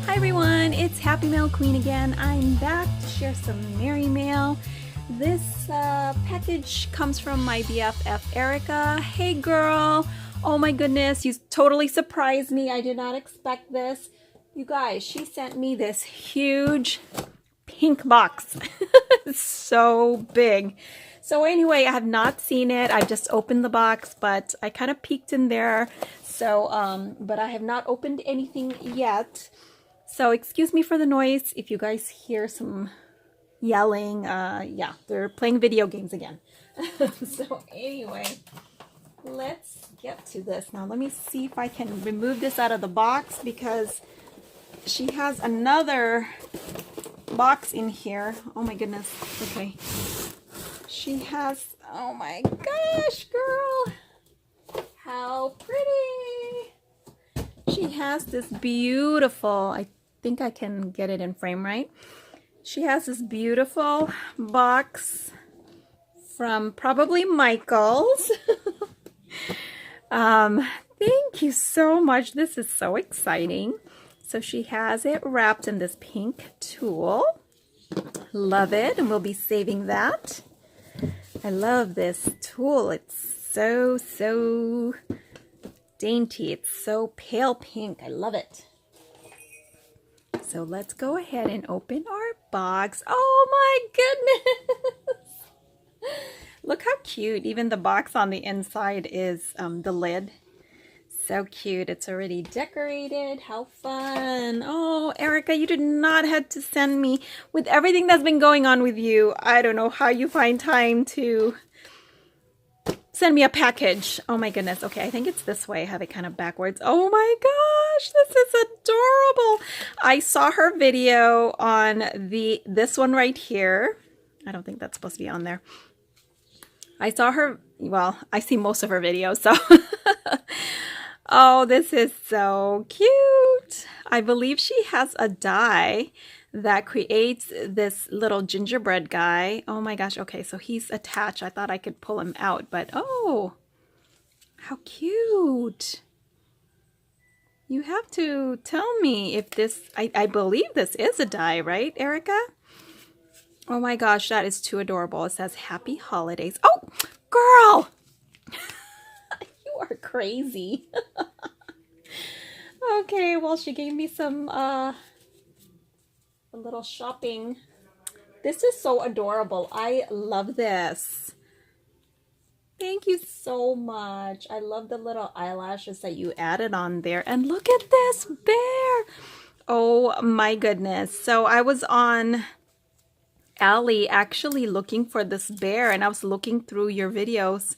Hi everyone, it's Happymailqueen again. I'm back to share some merry mail. This package comes from my BFF Erica. Hey girl! Oh my goodness, you totally surprised me. I did not expect this. You guys, she sent me this huge pink box. It's so big. So anyway, I have not seen it. I just opened the box, but I kind of peeked in there. So, but I have not opened anything yet. So excuse me for the noise if you guys hear some yelling. Yeah, they're playing video games again. So anyway, let's get to this. Now let me see if I can remove this out of the box because she has another box in here. Oh my goodness. Okay. She has, oh my gosh, girl. How pretty. She has this beautiful, I think I can get it in frame, right? She has this beautiful box from probably Michael's. Thank you so much. This is so exciting. So she has it wrapped in this pink tulle. Love it, and we'll be saving that. I love this tulle. It's so dainty. It's so pale pink. I love it. So let's go ahead and open our box. Oh my goodness! Look how cute. Even the box on the inside is the lid. So cute. It's already decorated. How fun. Oh, Erica, you did not have to send me, with everything that's been going on with you, I don't know how you find time to send me a package. Oh my goodness. Okay, I think it's this way. I have it kind of backwards. Oh my gosh, this is adorable. I saw her video on this one right here. I don't think that's supposed to be on there. I saw her, well, I see most of her videos, so oh, this is so cute. I believe she has a die that creates this little gingerbread guy. Oh my gosh. Okay, so he's attached. I thought I could pull him out, but oh, how cute. You have to tell me if this, I believe this is a die, right, Erica? Oh my gosh, that is too adorable. It says Happy Holidays. Oh, girl! You are crazy. Okay, well, she gave me some, a little shopping. This is so adorable. I love this. Thank you so much. I love the little eyelashes that you added on there. And look at this bear. Oh my goodness. So I was on Ally actually looking for this bear, and I was looking through your videos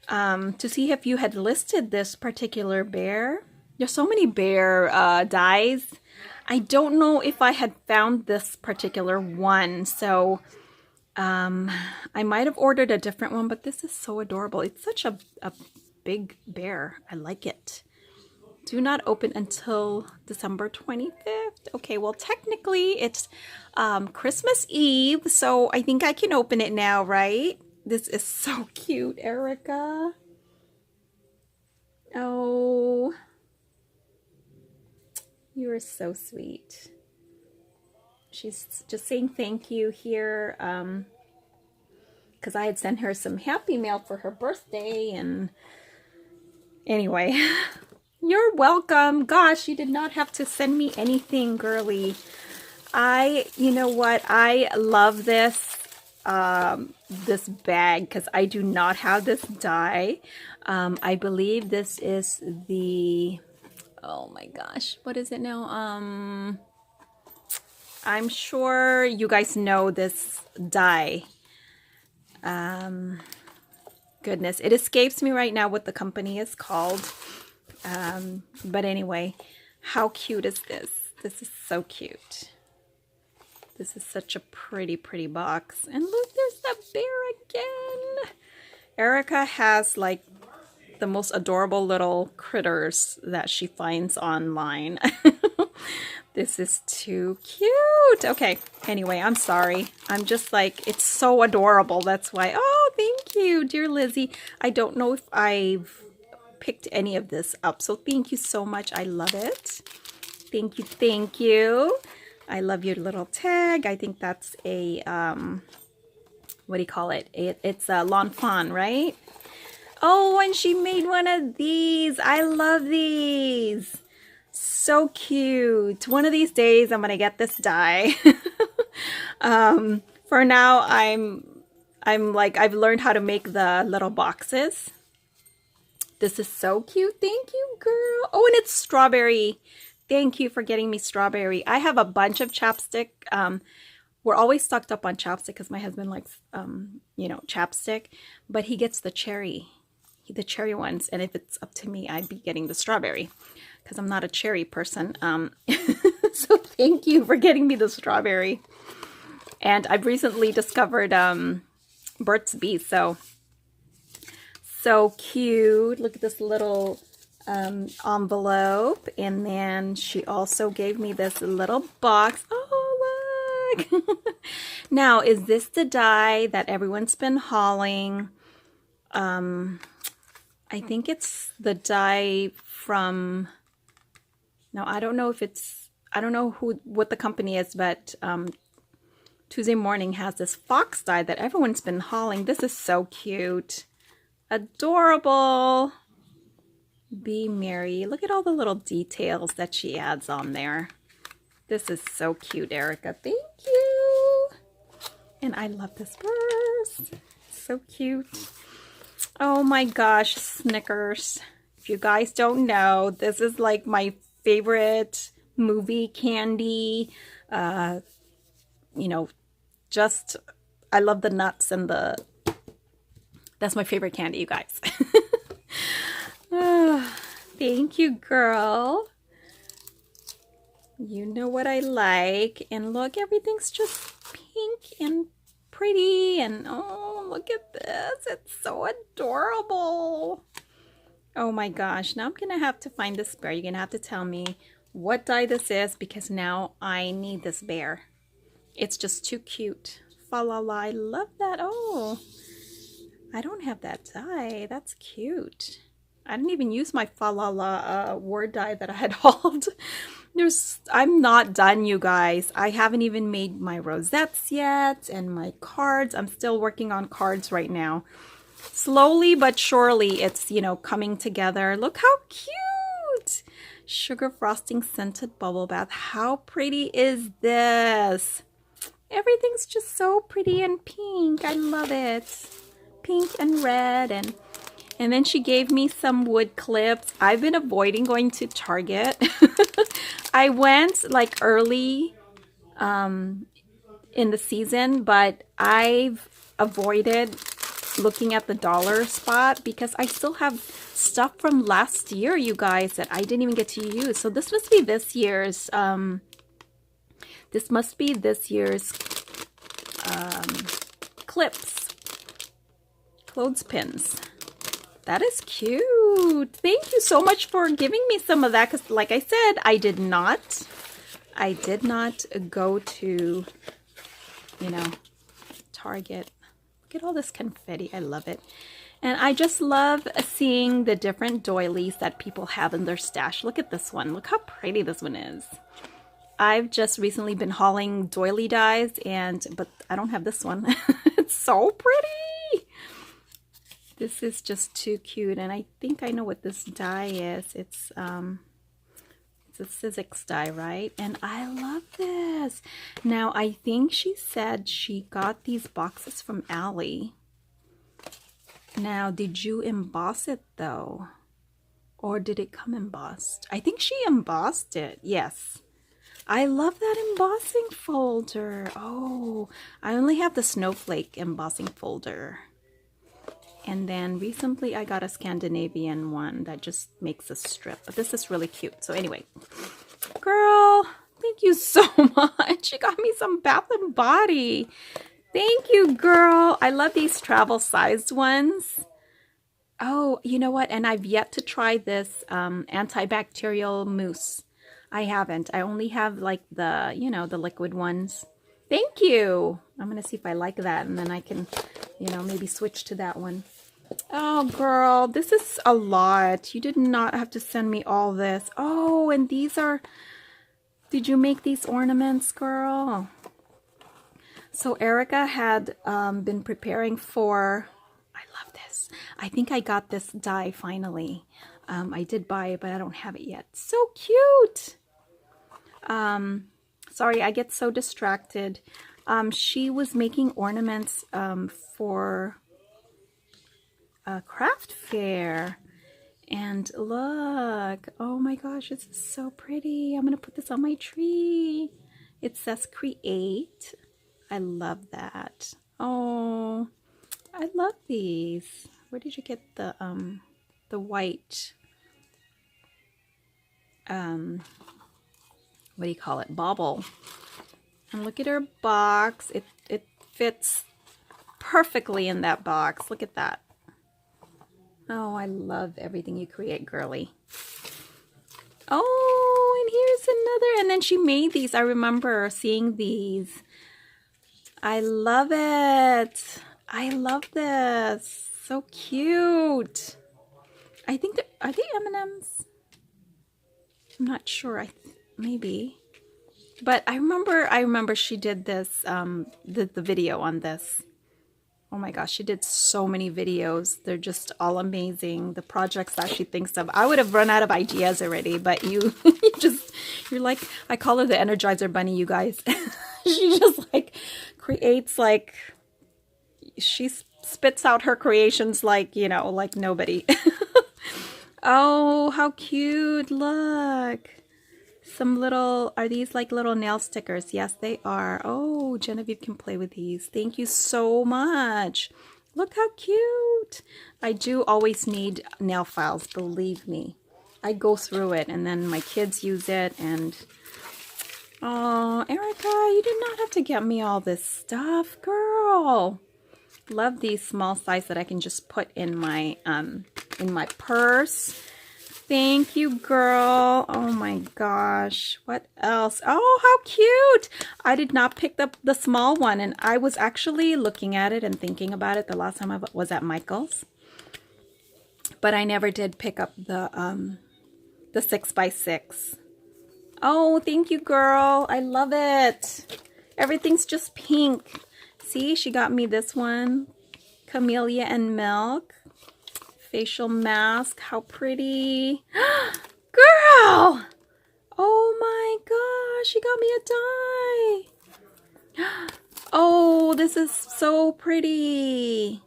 to see if you had listed this particular bear. There's so many bear dies. I don't know if I had found this particular one, so I might have ordered a different one, but this is so adorable. It's such a big bear. I like it. Do not open until December 25th. Okay, well, technically it's Christmas Eve, so I think I can open it now, right? This is so cute, Erica. Oh, you are so sweet. She's just saying thank you here because I had sent her some happy mail for her birthday, and anyway. You're welcome. Gosh, you did not have to send me anything, girly. You know what? I love this, this bag because I do not have this die. I believe this is the, oh my gosh, what is it now? I'm sure you guys know this die. Goodness, it escapes me right now what the company is called. But anyway, how cute is this? This is so cute. This is such a pretty box. And look, there's that bear again. Erica has like the most adorable little critters that she finds online. This is too cute. Okay, anyway, I'm sorry. I'm just like, it's so adorable. That's why. Oh, thank you, dear Lizzie. I don't know if I've picked any of this up, so thank you so much. I love it. Thank you, thank you. I love your little tag. I think that's a, what do you call it? It's a lawn fawn, right? Oh, and she made one of these. I love these. So cute. One of these days, I'm going to get this die. For now, I'm like, I've learned how to make the little boxes. This is so cute. Thank you, girl. Oh, and it's strawberry. Thank you for getting me strawberry. I have a bunch of chapstick. We're always stocked up on chapstick because my husband likes, you know, chapstick. But he gets the cherry ones. And if it's up to me, I'd be getting the strawberry because I'm not a cherry person. So thank you for getting me the strawberry. And I've recently discovered Burt's Bees, so cute. Look at this little envelope. And then she also gave me this little box. Oh, look! Now, is this the die that everyone's been hauling? I think it's the die from, no, I don't know if it's, I don't know what the company is, but Tuesday Morning has this fox die that everyone's been hauling. This is so cute. Adorable. Be merry. Look at all the little details that she adds on there. This is so cute, Erica. Thank you. And I love this purse. So cute. Oh my gosh, Snickers. If you guys don't know, this is like my favorite movie candy. You know, just, I love the nuts and that's my favorite candy, you guys. Oh, thank you, girl. You know what I like. And look, everything's just pink and pretty. And oh, look at this. It's so adorable. Oh my gosh. Now I'm going to have to find this bear. You're going to have to tell me what die this is because now I need this bear. It's just too cute. Fa la la. I love that. Oh, I don't have that die. That's cute. I didn't even use my fa la la word die that I had hauled. I'm not done, you guys. I haven't even made my rosettes yet and my cards. I'm still working on cards right now. Slowly but surely, it's, you know, coming together. Look how cute. Sugar frosting scented bubble bath. How pretty is this? Everything's just so pretty and pink. I love it. Pink and red and then she gave me some wood clips. I've been avoiding going to Target. I went like early in the season, but I've avoided looking at the dollar spot because I still have stuff from last year, you guys, that I didn't even get to use. So this must be this year's clips, clothespins. That is cute. Thank you so much for giving me some of that because like I said, I did not go to, you know, Target. Look at all this confetti. I love it. And I just love seeing the different doilies that people have in their stash. Look at this one. Look how pretty this one is. I've just recently been hauling doily dies but I don't have this one. It's so pretty. This is just too cute, and I think I know what this die is. It's a Sizzix die, right? And I love this. Now, I think she said she got these boxes from Allie. Now, did you emboss it, though? Or did it come embossed? I think she embossed it. Yes. I love that embossing folder. Oh, I only have the snowflake embossing folder. And then recently I got a Scandinavian one that just makes a strip. But this is really cute. So anyway, girl, thank you so much. You got me some Bath and Body. Thank you, girl. I love these travel sized ones. Oh, you know what? And I've yet to try this antibacterial mousse. I haven't. I only have like the, you know, the liquid ones. Thank you. I'm going to see if I like that. And then I can, you know, maybe switch to that one. Oh, girl, this is a lot. You did not have to send me all this. Oh, and these are Did you make these ornaments, girl? So Erica had been preparing for, I love this. I think I got this die finally. I did buy it, but I don't have it yet. So cute. Sorry, I get so distracted. She was making ornaments for a craft fair. And look, oh my gosh, this is so pretty. I'm going to put this on my tree. It says create. I love that. Oh, I love these. Where did you get the white, what do you call it? Bauble. And look at her box. It fits perfectly in that box. Look at that. Oh, I love everything you create, girly. Oh, and here's another. And then she made these. I remember seeing these. I love it. I love this. So cute. I think are they M&Ms? I'm not sure. Maybe. But I remember she did this, the video on this. Oh my gosh, she did so many videos. They're just all amazing. The projects that she thinks of. I would have run out of ideas already, but you're like, I call her the Energizer Bunny, you guys. She just like creates like, she spits out her creations like, you know, like nobody. Oh, how cute. Look. Some little, are these like little nail stickers? Yes, they are. Oh, Genevieve can play with these. Thank you so much. Look how cute. I do always need nail files, believe me. I go through it and then my kids use it and... Oh, Erica, you did not have to get me all this stuff, girl. Love these small size that I can just put in my purse. Thank you, girl. Oh my gosh. What else? Oh, how cute. I did not pick up the small one, and I was actually looking at it and thinking about it the last time I was at Michael's. But I never did pick up the 6x6. Oh, thank you, girl. I love it. Everything's just pink. See, she got me this one. Camellia and Milk. Facial mask. How pretty. Girl! Oh my gosh, she got me a die. Oh, this is so pretty.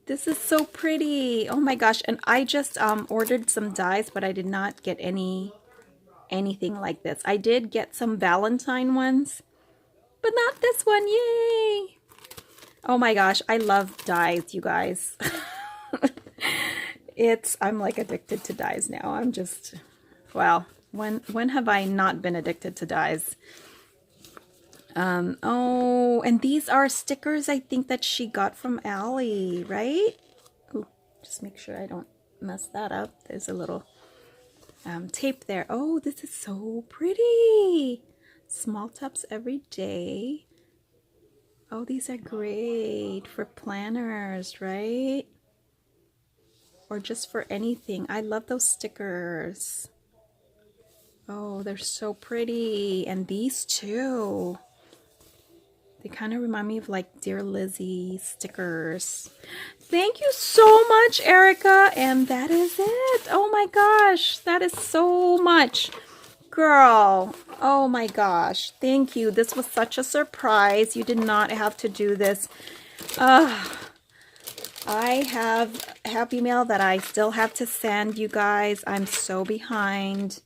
This is so pretty. Oh my gosh, and I just ordered some dies, but I did not get anything like this. I did get some Valentine ones, but not this one. Yay! Oh my gosh, I love dies, you guys. I'm like addicted to dies now. I'm just, well, when have I not been addicted to dies? Oh, and these are stickers I think that she got from Allie, right? Ooh, just make sure I don't mess that up. There's a little tape there. Oh, this is so pretty. Small tops every day. Oh, these are great for planners, right? Or just for anything. I love those stickers. Oh, they're so pretty. And these too. They kind of remind me of like Dear Lizzie stickers. Thank you so much, Erica. And that is it. Oh my gosh. That is so much. Girl. Oh my gosh. Thank you. This was such a surprise. You did not have to do this. I have Happy Mail that I still have to send, you guys. I'm so behind.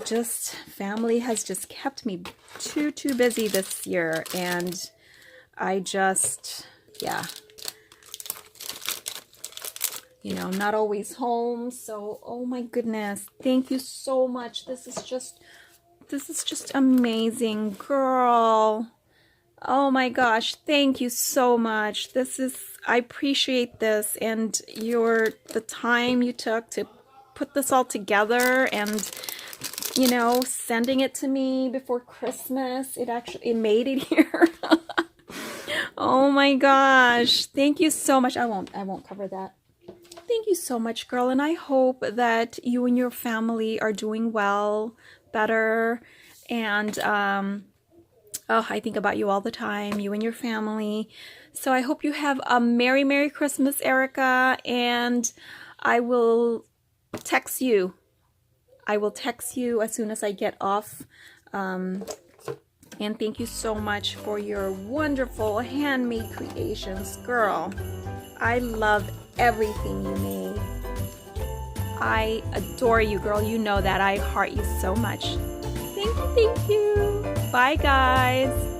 Just family has just kept me too busy this year, and I just, yeah, you know, not always home. So, oh my goodness, thank you so much. This is just amazing, girl. Oh my gosh, thank you so much. I appreciate this and the time you took to put this all together and, you know, sending it to me before Christmas. It made it here. Oh my gosh. Thank you so much. I won't cover that. Thank you so much, girl. And I hope that you and your family are doing well, better. And oh, I think about you all the time, you and your family. So I hope you have a Merry, Merry Christmas, Erica. And I will text you. I will text you as soon as I get off. And thank you so much for your wonderful handmade creations, girl. I love everything you made. I adore you, girl. You know that. I heart you so much. Thank you, thank you. Bye, guys.